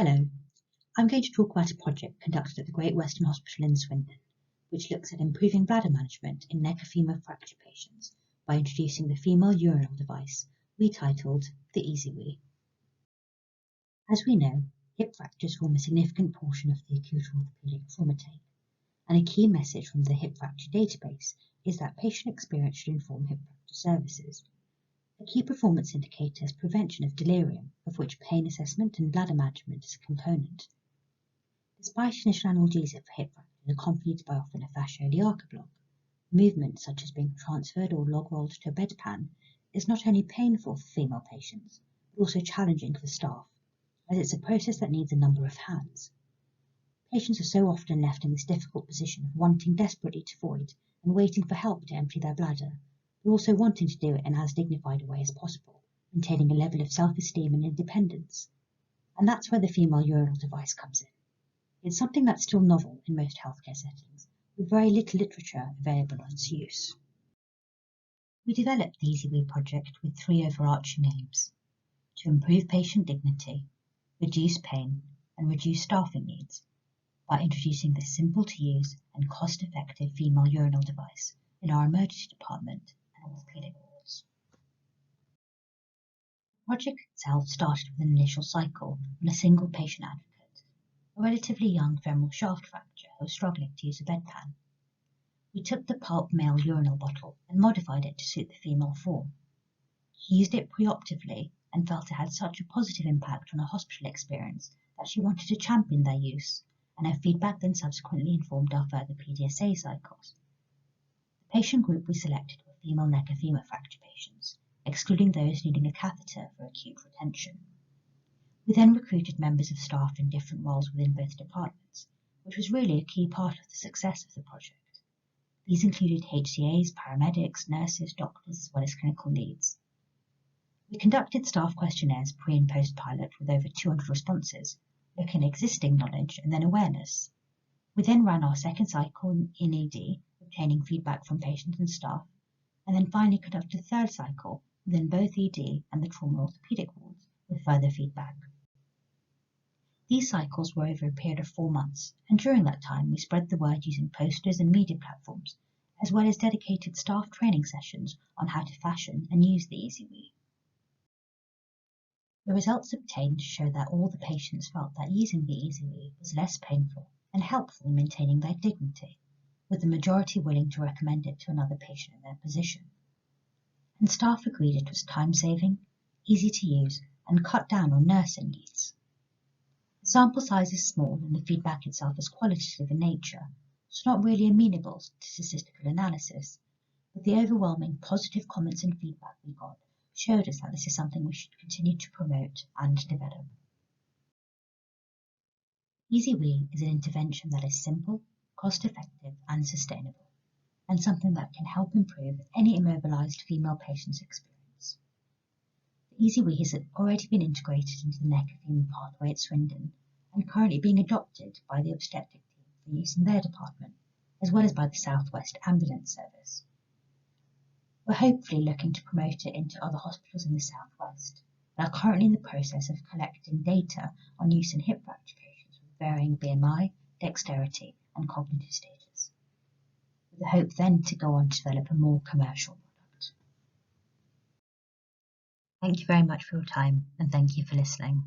Hello, I'm going to talk about a project conducted at the Great Western Hospital in Swindon, which looks at improving bladder management in neck and femur fracture patients by introducing the female urinal device we titled the Easyweed. As we know, hip fractures form a significant portion of the acute orthopaedic trauma take, and a key message from the hip fracture database is that patient experience should inform hip fracture services. A key performance indicator is prevention of delirium, of which pain assessment and bladder management is a component. Despite initial analgesia for hip fractures accompanied by often a fasciolateral block, movement such as being transferred or log rolled to a bedpan is not only painful for female patients, but also challenging for staff, as it's a process that needs a number of hands. Patients are so often left in this difficult position of wanting desperately to void and waiting for help to empty their bladder, but also wanting to do it in as dignified a way as possible, maintaining a level of self-esteem and independence. And that's where the female urinal device comes in. It's something that's still novel in most healthcare settings, with very little literature available on its use. We developed the Easyweed Project with three overarching aims: to improve patient dignity, reduce pain, and reduce staffing needs by introducing this simple-to-use and cost-effective female urinal device in our emergency department and orthopaedic wards. The project itself started with an initial cycle on a single patient advocate, a relatively young femoral shaft fracture who was struggling to use a bedpan. We took the pulp male urinal bottle and modified it to suit the female form. She used it preoperatively and felt it had such a positive impact on her hospital experience that she wanted to champion their use, and her feedback then subsequently informed our further PDSA cycles. The patient group we selected were female neck and femur fracture patients, excluding those needing a catheter for acute retention. We then recruited members of staff in different roles within both departments, which was really a key part of the success of the project. These included HCAs, paramedics, nurses, doctors, as well as clinical leads. We conducted staff questionnaires pre- and post-pilot with over 200 responses, looking at existing knowledge and then awareness. We then ran our second cycle in ED, obtaining feedback from patients and staff, and then finally conducted a third cycle within both ED and the trauma orthopaedic wards with further feedback. These cycles were over a period of 4 months, and during that time we spread the word using posters and media platforms, as well as dedicated staff training sessions on how to fashion and use the Easyweed. The results obtained show that all the patients felt that using the Easyweed was less painful and helpful in maintaining their dignity, with the majority willing to recommend it to another patient in their position. And staff agreed it was time-saving, easy to use, and cut down on nursing needs. The sample size is small and the feedback itself is qualitative in nature, so not really amenable to statistical analysis, but the overwhelming positive comments and feedback we got showed us that this is something we should continue to promote and develop. Easyweed is an intervention that is simple, cost-effective and sustainable, and something that can help improve any immobilised female patient's experience. The Easyweed has already been integrated into the neck and femur pathway at Swindon and currently being adopted by the obstetric team for use in their department, as well as by the South West Ambulance Service. We're hopefully looking to promote it into other hospitals in the South West, and are currently in the process of collecting data on use in hip fracture patients with varying BMI, dexterity and cognitive status, with the hope then to go on to develop a more commercial product. Thank you very much for your time, and thank you for listening.